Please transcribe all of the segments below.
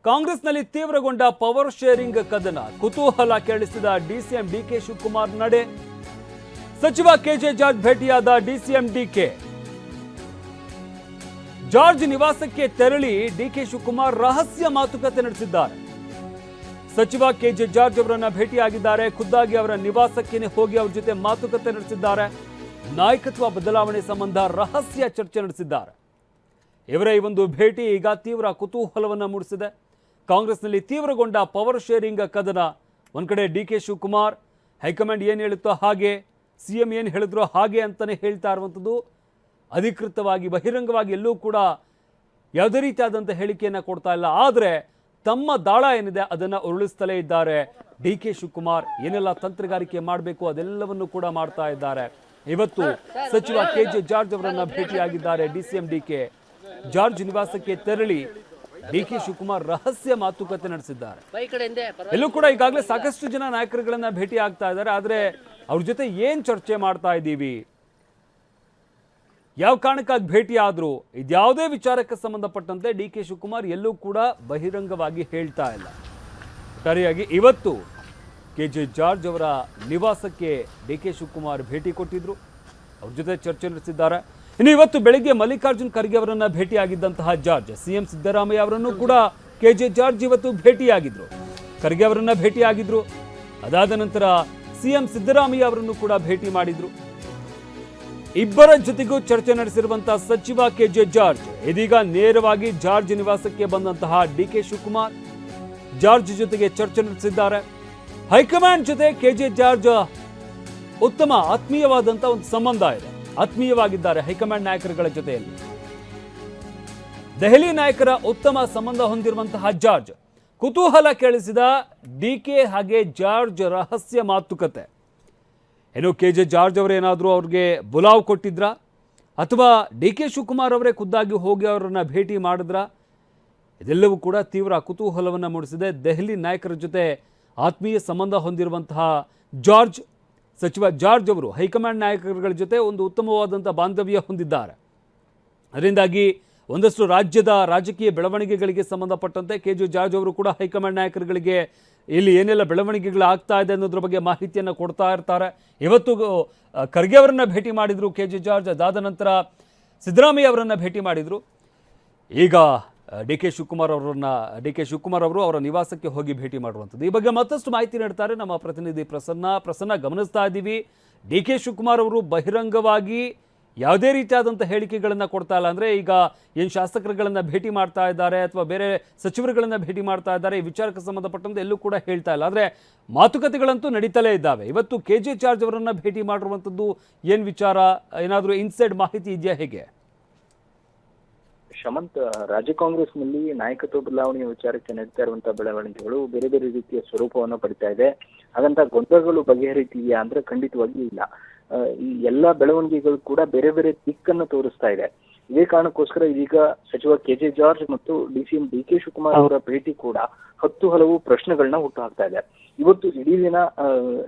ಕಾಂಗ್ರೆಸ್ನಲ್ಲಿ ತೀವ್ರಗೊಂಡ power sharing ಕದನ, ಕುತೂಹಲ ಕೆರಳಿಸಿದ ಡಿಸಿಎಂ ಡಿಕೆ ಶಿವಕುಮಾರ್ ನಡೆ. ಸಚಿವ ಕೆಜೆ ಜಾರ್ಜ್ ಭೇಟಿಯಾದ ಡಿಸಿಎಂ ಡಿಕೆ. ಜಾರ್ಜ್ ನಿವಾಸಕ್ಕೆ ತೆರಳಿ ಡಿಕೆ ಶಿವಕುಮಾರ್ ರಹಸ್ಯ ಮಾತುಕತೆ ನಡೆಸಿದ್ದಾರೆ. ಸಚಿವ ಕೆಜೆ ಜಾರ್ಜ್ ಅವರನ್ನ ಭೇಟಿಯಾಗಿದ್ದಾರೆ. ಖುದ್ದಾಗಿ ಅವರ ನಿವಾಸಕ್ಕೆ ಹೋಗಿ ಅವರ ಜೊತೆ ಮಾತುಕತೆ ನಡೆಸಿದ್ದಾರೆ. ನಾಯಕತ್ವ ಬದಲಾವಣೆ ಸಂಬಂಧ ರಹಸ್ಯ ಚರ್ಚೆ ನಡೆಸಿದ್ದಾರೆ. ಇವರ ಈ ಒಂದು ಭೇಟಿ ಈಗ ತೀವ್ರ ಕುತೂಹಲವನ್ನು ಮೂಡಿಸಿದೆ. ಕಾಂಗ್ರೆಸ್ನಲ್ಲಿ ತೀವ್ರಗೊಂಡ ಪವರ್ ಶೇರಿಂಗ್ ಕದನ. ಒಂದ್ ಕಡೆ ಡಿಕೆ ಶಿವಕುಮಾರ್ ಹೈಕಮಾಂಡ್ ಏನು ಹೇಳುತ್ತೋ ಹಾಗೆ, ಸಿಎಂ ಏನು ಹೇಳಿದ್ರೋ ಹಾಗೆ ಅಂತಾನೆ ಹೇಳ್ತಾ ಇರುವಂಥದ್ದು. ಅಧಿಕೃತವಾಗಿ ಬಹಿರಂಗವಾಗಿ ಎಲ್ಲೂ ಕೂಡ ಯಾವುದೇ ರೀತಿಯಾದಂಥ ಹೇಳಿಕೆಯನ್ನು ಕೊಡ್ತಾ ಇಲ್ಲ. ಆದರೆ ತಮ್ಮ ದಾಳ ಏನಿದೆ ಅದನ್ನು ಉರುಳಿಸ್ತಲೇ ಇದ್ದಾರೆ. ಡಿಕೆ ಶಿವಕುಮಾರ್ ಏನೆಲ್ಲ ತಂತ್ರಗಾರಿಕೆ ಮಾಡಬೇಕು ಅದೆಲ್ಲವನ್ನು ಕೂಡ ಮಾಡ್ತಾ ಇದ್ದಾರೆ. ಇವತ್ತು ಸಚಿವ ಕೆಜೆ ಜಾರ್ಜ್ ಅವರನ್ನ ಭೇಟಿಯಾಗಿದ್ದಾರೆ ಡಿಸಿಎಂ ಡಿಕೆ. ಜಾರ್ಜ್ ನಿವಾಸಕ್ಕೆ ತೆರಳಿ ಡಿಕೆ ಶಿವಕುಮಾರ್ ರಹಸ್ಯ ಮಾತುಕತೆ ನಡೆಸಿದ್ದಾರೆ. ಎಲ್ಲೂ ಕೂಡ ಈಗಾಗಲೇ ಸಾಕಷ್ಟು ಜನ ನಾಯಕರುಗಳನ್ನ ಭೇಟಿ ಆಗ್ತಾ ಇದ್ದಾರೆ. ಆದ್ರೆ ಅವ್ರ ಜೊತೆ ಏನ್ ಚರ್ಚೆ ಮಾಡ್ತಾ ಇದ್ದೀವಿ, ಯಾವ ಕಾರಣಕ್ಕಾಗಿ ಭೇಟಿ ಆದ್ರು, ಇದ್ಯಾವುದೇ ವಿಚಾರಕ್ಕೆ ಸಂಬಂಧಪಟ್ಟಂತೆ ಡಿಕೆ ಶಿವಕುಮಾರ್ ಎಲ್ಲೂ ಕೂಡ ಬಹಿರಂಗವಾಗಿ ಹೇಳ್ತಾ ಇಲ್ಲ. ಒಟ್ಟಾರೆಯಾಗಿ ಇವತ್ತು ಕೆಜೆ ಜಾರ್ಜ್ ಅವರ ನಿವಾಸಕ್ಕೆ ಡಿಕೆ ಶಿವಕುಮಾರ್ ಭೇಟಿ ಕೊಟ್ಟಿದ್ರು. ಅವ್ರ ಜೊತೆ ಚರ್ಚೆ ನಡೆಸಿದ್ದಾರೆ. ಇನ್ನು ಇವತ್ತು ಬೆಳಗ್ಗೆ ಮಲ್ಲಿಕಾರ್ಜುನ್ ಖರ್ಗೆ ಅವರನ್ನ ಭೇಟಿಯಾಗಿದ್ದಂತಹ ಜಾರ್ಜ್, ಸಿಎಂ ಸಿದ್ದರಾಮಯ್ಯ ಅವರನ್ನು ಕೂಡ ಕೆಜೆ ಜಾರ್ಜ್ ಇವತ್ತು ಭೇಟಿಯಾಗಿದ್ರು. ಖರ್ಗೆ ಅವರನ್ನ ಭೇಟಿಯಾಗಿದ್ರು. ಅದಾದ ನಂತರ ಸಿಎಂ ಸಿದ್ದರಾಮಯ್ಯ ಅವರನ್ನು ಕೂಡ ಭೇಟಿ ಮಾಡಿದ್ರು. ಇಬ್ಬರ ಜೊತೆಗೂ ಚರ್ಚೆ ನಡೆಸಿರುವಂತಹ ಸಚಿವ ಕೆಜೆ ಜಾರ್ಜ್ ಇದೀಗ ನೇರವಾಗಿ ಜಾರ್ಜ್ ನಿವಾಸಕ್ಕೆ ಬಂದಂತಹ ಡಿಕೆ ಶಿವಕುಮಾರ್ ಜಾರ್ಜ್ ಜೊತೆಗೆ ಚರ್ಚೆ ನಡೆಸಿದ್ದಾರೆ. ಹೈಕಮಾಂಡ್ ಜೊತೆ ಕೆಜೆ ಜಾರ್ಜ್ ಉತ್ತಮ ಆತ್ಮೀಯವಾದಂತಹ ಒಂದು ಸಂಬಂಧ ಇದೆ. ಆತ್ಮೀಯವಾಗಿದ್ದಾರೆ ಹೈಕಮಾಂಡ್ ನಾಯಕರುಗಳ ಜೊತೆಯಲ್ಲಿ. ದೆಹಲಿ ನಾಯಕರ ಉತ್ತಮ ಸಂಬಂಧ ಹೊಂದಿರುವಂತಹ ಜಾರ್ಜ್ ಕುತೂಹಲ ಕೇಳಿಸಿದ ಡಿಕೆ ಹಾಗೆ ಜಾರ್ಜ್ ರಹಸ್ಯ ಮಾತುಕತೆ. ಏನು ಕೆಜೆ ಜಾರ್ಜ್ ಅವರೇನಾದರೂ ಅವ್ರಿಗೆ ಬುಲಾವ್ ಕೊಟ್ಟಿದ್ರಾ ಅಥವಾ ಡಿಕೆ ಶಿವಕುಮಾರ್ ಅವರೇ ಖುದ್ದಾಗಿ ಹೋಗಿ ಅವರನ್ನ ಭೇಟಿ ಮಾಡಿದ್ರ? ಇದೆಲ್ಲವೂ ಕೂಡ ತೀವ್ರ ಕುತೂಹಲವನ್ನು ಮೂಡಿಸಿದೆ. ದೆಹಲಿ ನಾಯಕರ ಜೊತೆ ಆತ್ಮೀಯ ಸಂಬಂಧ ಹೊಂದಿರುವಂತಹ ಜಾರ್ಜ್, ಸಚಿವ ಜಾರ್ಜ್ ಅವರು ಹೈಕಮಾಂಡ್ ನಾಯಕರುಗಳ ಜೊತೆ ಒಂದು ಉತ್ತಮವಾದಂಥ ಬಾಂಧವ್ಯ ಹೊಂದಿದ್ದಾರೆ. ಅದರಿಂದಾಗಿ ಒಂದಷ್ಟು ರಾಜ್ಯದ ರಾಜಕೀಯ ಬೆಳವಣಿಗೆಗಳಿಗೆ ಸಂಬಂಧಪಟ್ಟಂತೆ ಕೆಜೆ ಜಾರ್ಜ್ ಅವರು ಕೂಡ ಹೈಕಮಾಂಡ್ ನಾಯಕರುಗಳಿಗೆ ಇಲ್ಲಿ ಏನೆಲ್ಲ ಬೆಳವಣಿಗೆಗಳು ಆಗ್ತಾ ಇದೆ ಅನ್ನೋದ್ರ ಬಗ್ಗೆ ಮಾಹಿತಿಯನ್ನು ಕೊಡ್ತಾ ಇರ್ತಾರೆ. ಇವತ್ತು ಖರ್ಗೆ ಅವರನ್ನ ಭೇಟಿ ಮಾಡಿದ್ರು ಕೆಜೆ ಜಾರ್ಜ್. ಅದಾದ ನಂತರ ಸಿದ್ದರಾಮಯ್ಯ ಅವರನ್ನ ಭೇಟಿ ಮಾಡಿದ್ರು. ಈಗ ಡಿಕೆ ಶಿವಕುಮಾರ್ ಅವರು ಅವರ ನಿವಾಸಕ್ಕೆ ಹೋಗಿ ಭೇಟಿ ಮಾಡುವಂಥದ್ದು. ಈ ಬಗ್ಗೆ ಮತ್ತಷ್ಟು ಮಾಹಿತಿ ನೀಡ್ತಾರೆ ನಮ್ಮ ಪ್ರತಿನಿಧಿ ಪ್ರಸನ್ನ. ಗಮನಿಸ್ತಾ ಇದ್ದೀವಿ, ಡಿಕೆ ಶಿವಕುಮಾರ್ ಅವರು ಬಹಿರಂಗವಾಗಿ ಯಾವುದೇ ರೀತಿಯಾದಂಥ ಹೇಳಿಕೆಗಳನ್ನು ಕೊಡ್ತಾ ಇಲ್ಲ. ಅಂದರೆ ಈಗ ಏನು ಶಾಸಕರುಗಳನ್ನು ಭೇಟಿ ಮಾಡ್ತಾ ಇದ್ದಾರೆ ಅಥವಾ ಬೇರೆ ಸಚಿವರುಗಳನ್ನು ಭೇಟಿ ಮಾಡ್ತಾ ಇದ್ದಾರೆ, ಈ ವಿಚಾರಕ್ಕೆ ಸಂಬಂಧಪಟ್ಟಂತೆ ಎಲ್ಲೂ ಕೂಡ ಹೇಳ್ತಾ ಇಲ್ಲ. ಆದರೆ ಮಾತುಕತೆಗಳಂತೂ ನಡೀತಲೇ ಇದ್ದಾವೆ. ಇವತ್ತು ಕೆಜೆ ಜಾರ್ಜ್ ಅವರನ್ನು ಭೇಟಿ ಮಾಡಿರುವಂಥದ್ದು ಏನು ವಿಚಾರ, ಏನಾದರೂ ಇನ್ಸೈಡ್ ಮಾಹಿತಿ ಇದೆಯಾ, ಹೇಗೆ? ಶಮಂತ್, ರಾಜ್ಯ ಕಾಂಗ್ರೆಸ್ನಲ್ಲಿ ನಾಯಕತ್ವ ಬದಲಾವಣೆಯ ವಿಚಾರಕ್ಕೆ ನಡೀತಾ ಇರುವಂತಹ ಬೆಳವಣಿಗೆಗಳು ಬೇರೆ ಬೇರೆ ರೀತಿಯ ಸ್ವರೂಪವನ್ನು ಪಡಿತಾ ಇದೆ. ಹಾಗಂತ ಗೊಂದಲಗಳು ಬಗೆಹರಿತಿದೆಯಾ ಅಂದ್ರೆ ಖಂಡಿತವಾಗಿಯೂ ಇಲ್ಲ. ಈ ಎಲ್ಲಾ ಬೆಳವಣಿಗೆಗಳು ಕೂಡ ಬೇರೆ ಬೇರೆ ದಿಕ್ಕನ್ನು ತೋರಿಸ್ತಾ ಇದೆ. ಇದೇ ಕಾರಣಕ್ಕೋಸ್ಕರ ಇದೀಗ ಸಚಿವ ಕೆಜೆ ಜಾರ್ಜ್ ಮತ್ತು ಡಿಸಿಎಂ ಡಿಕೆ ಶಿವಕುಮಾರ್ ಅವರ ಭೇಟಿ ಕೂಡ ಹಲವು ಪ್ರಶ್ನೆಗಳನ್ನ ಹುಟ್ಟುಹಾಕ್ತಾ ಇದೆ. ಇವತ್ತು ಇಡೀ ದಿನ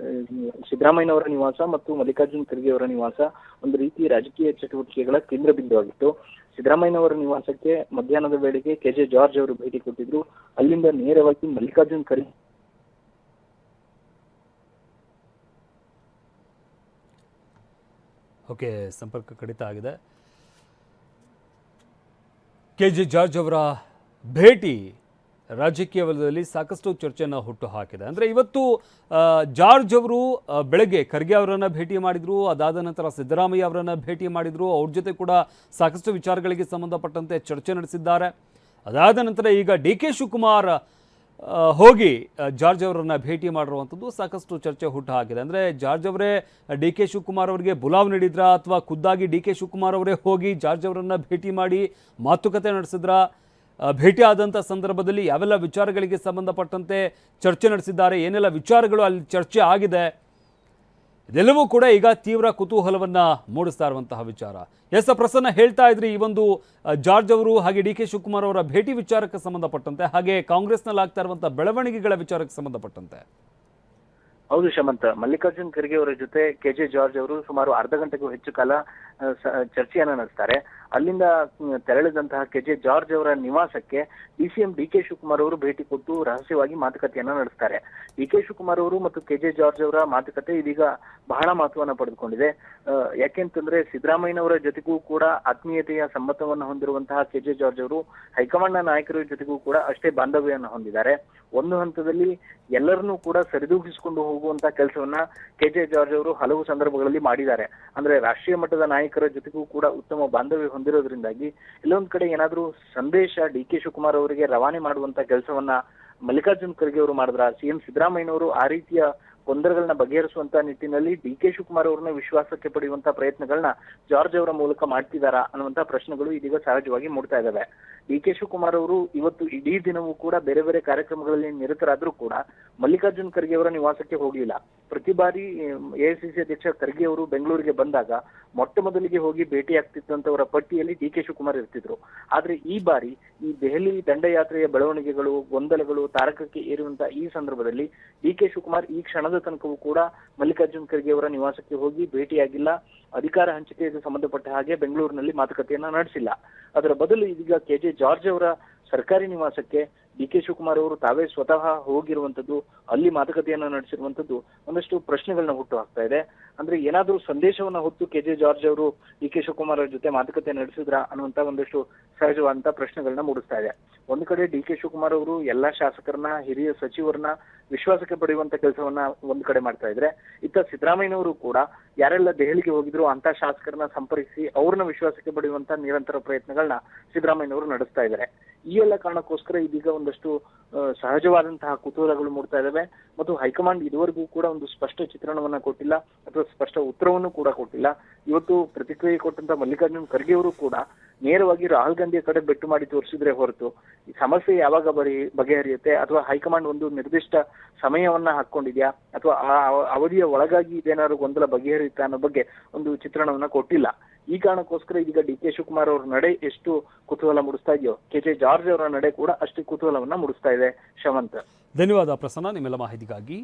ಸಿದ್ದರಾಮಯ್ಯನವರ ನಿವಾಸ ಮತ್ತು ಮಲ್ಲಿಕಾರ್ಜುನ್ ಖರ್ಗೆ ಅವರ ನಿವಾಸ ಒಂದು ರೀತಿ ರಾಜಕೀಯ ಚಟುವಟಿಕೆಗಳ ಕೇಂದ್ರ ಬಿಂದುವಾಗಿತ್ತು. ಸಿದ್ದರಾಮಯ್ಯನವರ ನಿವಾಸಕ್ಕೆ ಮಧ್ಯಾಹ್ನದ ವೇಳೆಗೆ ಕೆಜೆ ಜಾರ್ಜ್ ಅವರು ಭೇಟಿ ಕೊಟ್ಟಿದ್ರು. ಅಲ್ಲಿಂದ ನೇರವಾಗಿ ಮಲ್ಲಿಕಾರ್ಜುನ್ ಖರ್ಗೆ ಸಂಪರ್ಕ ಕಡಿತ ಆಗಿದೆ. ಕೆಜೆ ಜಾರ್ಜ್ ಅವರ ಭೇಟಿ ರಾಜಕೀಯ ವಲಯದಲ್ಲಿ ಸಾಕಷ್ಟು ಚರ್ಚೆಯನ್ನು ಹುಟ್ಟು ಹಾಕಿದೆ. ಅಂದರೆ ಇವತ್ತು ಜಾರ್ಜ್ ಅವರು ಬೆಳಗ್ಗೆ ಖರ್ಗೆ ಅವರನ್ನು ಭೇಟಿ ಮಾಡಿದರು. ಅದಾದ ನಂತರ ಸಿದ್ದರಾಮಯ್ಯ ಅವರನ್ನು ಭೇಟಿ ಮಾಡಿದರು. ಅವ್ರ ಜೊತೆ ಕೂಡ ಸಾಕಷ್ಟು ವಿಚಾರಗಳಿಗೆ ಸಂಬಂಧಪಟ್ಟಂತೆ ಚರ್ಚೆ ನಡೆಸಿದ್ದಾರೆ. ಅದಾದ ನಂತರ ಈಗ ಡಿಕೆ ಶಿವಕುಮಾರ್ ಹೋಗಿ ಜಾರ್ಜ್ ಅವರನ್ನ ಭೇಟಿ ಮಾಡಿರುವಂಥದ್ದು ಸಾಕಷ್ಟು ಚರ್ಚೆ ಹುಟ್ಟು ಹಾಕಿದೆ. ಅಂದರೆ ಜಾರ್ಜ್ ಅವರೇ ಡಿಕೆ ಶಿವಕುಮಾರ್ ಅವರಿಗೆ ಬುಲಾವ್ ನೀಡಿದ್ರಾ ಅಥವಾ ಖುದ್ದಾಗಿ ಡಿಕೆ ಶಿವಕುಮಾರ್ ಅವರೇ ಹೋಗಿ ಜಾರ್ಜ್ ಅವರನ್ನ ಭೇಟಿ ಮಾಡಿ ಮಾತುಕತೆ ನಡೆಸಿದ್ರಾ? ಭೇಟಿ ಆದಂಥ ಸಂದರ್ಭದಲ್ಲಿ ಯಾವೆಲ್ಲ ವಿಚಾರಗಳಿಗೆ ಸಂಬಂಧಪಟ್ಟಂತೆ ಚರ್ಚೆ ನಡೆಸಿದ್ದಾರೆ, ಏನೆಲ್ಲ ವಿಚಾರಗಳು ಅಲ್ಲಿ ಚರ್ಚೆ ಆಗಿದೆ, ಇದೆಲ್ಲವೂ ಕೂಡ ಈಗ ತೀವ್ರ ಕುತೂಹಲವನ್ನು ಮೂಡಿಸ್ತಾ ಇರುವಂತಹ ವಿಚಾರ. ಪ್ರಸನ್ನ, ಹೇಳ್ತಾ ಇದ್ರಿ ಈ ಒಂದು ಜಾರ್ಜ್ ಅವರು ಹಾಗೆ ಡಿಕೆ ಶಿವಕುಮಾರ್ ಅವರ ಭೇಟಿ ವಿಚಾರಕ್ಕೆ ಸಂಬಂಧಪಟ್ಟಂತೆ ಹಾಗೆ ಕಾಂಗ್ರೆಸ್ನಲ್ಲಿ ಆಗ್ತಾ ಇರುವಂತಹ ಬೆಳವಣಿಗೆಗಳ ವಿಚಾರಕ್ಕೆ ಸಂಬಂಧಪಟ್ಟಂತೆ. ಹೌದು ಶಮಂತ್, ಮಲ್ಲಿಕಾರ್ಜುನ್ ಖರ್ಗೆ ಅವರ ಜೊತೆ ಕೆಜೆ ಜಾರ್ಜ್ ಅವರು ಸುಮಾರು ಅರ್ಧ ಗಂಟೆಗೂ ಹೆಚ್ಚು ಕಾಲ ಚರ್ಚೆಯನ್ನ ನಡೆಸ್ತಾರೆ. ಅಲ್ಲಿಂದ ತೆರಳಿದಂತಹ ಕೆಜೆ ಜಾರ್ಜ್ ಅವರ ನಿವಾಸಕ್ಕೆ ಡಿಸಿಎಂ ಡಿ.ಕೆ. ಶಿವಕುಮಾರ್ ಅವರು ಭೇಟಿ ಕೊಟ್ಟು ರಹಸ್ಯವಾಗಿ ಮಾತುಕತೆಯನ್ನ ನಡೆಸ್ತಾರೆ. ಡಿ.ಕೆ. ಶಿವಕುಮಾರ್ ಅವರು ಮತ್ತು ಕೆಜೆ ಜಾರ್ಜ್ ಅವರ ಮಾತುಕತೆ ಇದೀಗ ಬಹಳ ಮಹತ್ವವನ್ನು ಪಡೆದುಕೊಂಡಿದೆ. ಯಾಕೆಂತಂದ್ರೆ ಸಿದ್ದರಾಮಯ್ಯನವರ ಜೊತೆಗೂ ಕೂಡ ಆತ್ಮೀಯತೆಯ ಸಂಬಂಧವನ್ನ ಹೊಂದಿರುವಂತಹ ಕೆಜೆ ಜಾರ್ಜ್ ಅವರು ಹೈಕಮಾಂಡ್ನ ನಾಯಕರ ಜೊತೆಗೂ ಕೂಡ ಅಷ್ಟೇ ಬಾಂಧವ್ಯವನ್ನು ಹೊಂದಿದ್ದಾರೆ. ಒಂದು ಹಂತದಲ್ಲಿ ಎಲ್ಲರನ್ನೂ ಕೂಡ ಸರಿದೂಗಿಸಿಕೊಂಡು ಹೋಗುವಂತಹ ಕೆಲಸವನ್ನ ಕೆಜೆ ಜಾರ್ಜ್ ಅವರು ಹಲವು ಸಂದರ್ಭಗಳಲ್ಲಿ ಮಾಡಿದ್ದಾರೆ. ಅಂದ್ರೆ ರಾಷ್ಟ್ರೀಯ ಮಟ್ಟದ ನಾಯಕರ ಜೊತೆಗೂ ಕೂಡ ಉತ್ತಮ ಬಾಂಧವ್ಯ ಹೊಂದಿರೋದ್ರಿಂದಾಗಿ ಎಲ್ಲೊಂದ್ ಕಡೆ ಏನಾದ್ರೂ ಸಂದೇಶ ಡಿ.ಕೆ. ಶಿವಕುಮಾರ್ ಅವರಿಗೆ ರವಾನೆ ಮಾಡುವಂತ ಕೆಲಸವನ್ನ ಮಲ್ಲಿಕಾರ್ಜುನ್ ಖರ್ಗೆ ಅವರು ಮಾಡಿದ್ರ, ಸಿಎಂ ಸಿದ್ದರಾಮಯ್ಯನವರು ಆ ರೀತಿಯ ಗೊಂದಲಗಳನ್ನ ಬಗೆಹರಿಸುವಂತ ನಿಟ್ಟಿನಲ್ಲಿ ಡಿ.ಕೆ. ಶಿವಕುಮಾರ್ ಅವರನ್ನ ವಿಶ್ವಾಸಕ್ಕೆ ಪಡೆಯುವಂತ ಪ್ರಯತ್ನಗಳನ್ನ ಜಾರ್ಜ್ ಅವರ ಮೂಲಕ ಮಾಡ್ತಿದಾರಾ ಅನ್ನುವಂತ ಪ್ರಶ್ನೆಗಳು ಇದೀಗ ಸಹಜವಾಗಿ ಮೂಡ್ತಾ ಇದಾವೆ. ಡಿ.ಕೆ. ಶಿವಕುಮಾರ್ ಅವರು ಇವತ್ತು ಇಡೀ ದಿನವೂ ಕೂಡ ಬೇರೆ ಬೇರೆ ಕಾರ್ಯಕ್ರಮಗಳಲ್ಲಿ ನಿರತರಾದ್ರೂ ಕೂಡ ಮಲ್ಲಿಕಾರ್ಜುನ್ ಖರ್ಗೆ ಅವರ ನಿವಾಸಕ್ಕೆ ಹೋಗ್ಲಿಲ್ಲ. ಪ್ರತಿ ಬಾರಿ ಎಐಸಿಸಿ ಅಧ್ಯಕ್ಷ ಖರ್ಗೆ ಅವರು ಬೆಂಗಳೂರಿಗೆ ಬಂದಾಗ ಮೊಟ್ಟ ಮೊದಲಿಗೆ ಹೋಗಿ ಭೇಟಿ ಆಗ್ತಿದ್ದಂತವರ ಪಟ್ಟಿಯಲ್ಲಿ ಡಿ.ಕೆ. ಶಿವಕುಮಾರ್ ಇರ್ತಿದ್ರು. ಆದ್ರೆ ಈ ಬಾರಿ ಈ ದೆಹಲಿ ದಂಡಯಾತ್ರೆಯ ಬೆಳವಣಿಗೆಗಳು, ಗೊಂದಲಗಳು ತಾರಕಕ್ಕೆ ಏರುವಂತ ಈ ಸಂದರ್ಭದಲ್ಲಿ ಡಿ.ಕೆ. ಶಿವಕುಮಾರ್ ಈ ಕ್ಷಣದ ತನಕವೂ ಕೂಡ ಮಲ್ಲಿಕಾರ್ಜುನ್ ಖರ್ಗೆ ಅವರ ನಿವಾಸಕ್ಕೆ ಹೋಗಿ ಭೇಟಿಯಾಗಿಲ್ಲ. ಅಧಿಕಾರ ಹಂಚಿಕೆಗೆ ಸಂಬಂಧಪಟ್ಟ ಹಾಗೆ ಬೆಂಗಳೂರಿನಲ್ಲಿ ಮಾತುಕತೆಯನ್ನ ನಡೆಸಿಲ್ಲ. ಅದರ ಬದಲು ಇದೀಗ ಕೆಜೆ ಜಾರ್ಜ್ ಅವರ ಸರ್ಕಾರಿ ನಿವಾಸಕ್ಕೆ ಡಿ.ಕೆ. ಶಿವಕುಮಾರ್ ಅವರು ತಾವೇ ಸ್ವತಃ ಹೋಗಿರುವಂತದ್ದು, ಅಲ್ಲಿ ಮಾತುಕತೆಯನ್ನ ನಡೆಸಿರುವಂತದ್ದು ಒಂದಷ್ಟು ಪ್ರಶ್ನೆಗಳನ್ನ ಹುಟ್ಟು ಹಾಕ್ತಾ ಇದೆ. ಅಂದ್ರೆ ಏನಾದ್ರೂ ಸಂದೇಶವನ್ನ ಹೊತ್ತು ಕೆಜೆ ಜಾರ್ಜ್ ಅವರು ಡಿ.ಕೆ. ಶಿವಕುಮಾರ್ ಅವರ ಜೊತೆ ಮಾತುಕತೆ ನಡೆಸಿದ್ರ ಅನ್ನುವಂತ ಒಂದಷ್ಟು ಸಹಜವಾದಂತಹ ಪ್ರಶ್ನೆಗಳನ್ನ ಮೂಡಿಸ್ತಾ ಇದೆ. ಒಂದು ಕಡೆ ಡಿ.ಕೆ. ಶಿವಕುಮಾರ್ ಅವರು ಎಲ್ಲಾ ಶಾಸಕರನ್ನ, ಹಿರಿಯ ಸಚಿವರನ್ನ ವಿಶ್ವಾಸಕ್ಕೆ ಪಡೆಯುವಂತ ಕೆಲಸವನ್ನ ಒಂದ್ ಕಡೆ ಮಾಡ್ತಾ ಇದ್ರೆ, ಇತ್ತ ಸಿದ್ದರಾಮಯ್ಯನವರು ಕೂಡ ಯಾರೆಲ್ಲ ದೆಹಲಿಗೆ ಹೋಗಿದ್ರು ಅಂತ ಶಾಸಕರನ್ನ ಸಂಪರ್ಕಿಸಿ ಅವ್ರನ್ನ ವಿಶ್ವಾಸಕ್ಕೆ ಪಡೆಯುವಂತ ನಿರಂತರ ಪ್ರಯತ್ನಗಳನ್ನ ಸಿದ್ದರಾಮಯ್ಯನವರು ನಡೆಸ್ತಾ ಇದ್ದಾರೆ. ಈ ಎಲ್ಲ ಕಾರಣಕ್ಕೋಸ್ಕರ ಇದೀಗ ಒಂದಷ್ಟು ಸಹಜವಾದಂತಹ ಕುತೂಹಲಗಳು ಮೂಡ್ತಾ ಇದಾವೆ. ಮತ್ತು ಹೈಕಮಾಂಡ್ ಇದುವರೆಗೂ ಕೂಡ ಒಂದು ಸ್ಪಷ್ಟ ಚಿತ್ರಣವನ್ನ ಕೊಟ್ಟಿಲ್ಲ ಅಥವಾ ಸ್ಪಷ್ಟ ಉತ್ತರವನ್ನು ಕೂಡ ಕೊಟ್ಟಿಲ್ಲ. ಇವತ್ತು ಪ್ರತಿಕ್ರಿಯೆ ಕೊಟ್ಟಂತ ಮಲ್ಲಿಕಾರ್ಜುನ್ ಖರ್ಗೆ ಅವರು ಕೂಡ ನೇರವಾಗಿ ರಾಹುಲ್ ಗಾಂಧಿಯ ಕಡೆ ಬೆಟ್ಟು ಮಾಡಿ ತೋರಿಸಿದ್ರೆ ಹೊರತು ಈ ಸಮಸ್ಯೆ ಯಾವಾಗ ಬಗೆಹರಿಯುತ್ತೆ ಅಥವಾ ಹೈಕಮಾಂಡ್ ಒಂದು ನಿರ್ದಿಷ್ಟ ಸಮಯವನ್ನ ಹಾಕೊಂಡಿದ್ಯಾ ಅಥವಾ ಆ ಅವಧಿಯ ಒಳಗಾಗಿ ಇದೇನಾದ್ರು ಗೊಂದಲ ಬಗೆಹರಿಯುತ್ತೆ ಅನ್ನೋ ಬಗ್ಗೆ ಒಂದು ಚಿತ್ರಣವನ್ನ ಕೊಟ್ಟಿಲ್ಲ. ಈ ಕಾರಣಕ್ಕೋಸ್ಕರ ಇದೀಗ ಡಿ.ಕೆ. ಶಿವಕುಮಾರ್ ಅವರ ನಡೆ ಎಷ್ಟು ಕುತೂಹಲ ಮೂಡಿಸ್ತಾ ಇದೆಯೋ, ಕೆಜೆ ಜಾರ್ಜ್ ಅವರ ನಡೆ ಕೂಡ ಅಷ್ಟೇ ಕುತೂಹಲವನ್ನ ಮೂಡಿಸ್ತಾ ಇದೆ. ಶವಂತ್, ಧನ್ಯವಾದ ಪ್ರಸನ್ನ ನಿಮ್ಮೆಲ್ಲ ಮಾಹಿತಿಗಾಗಿ.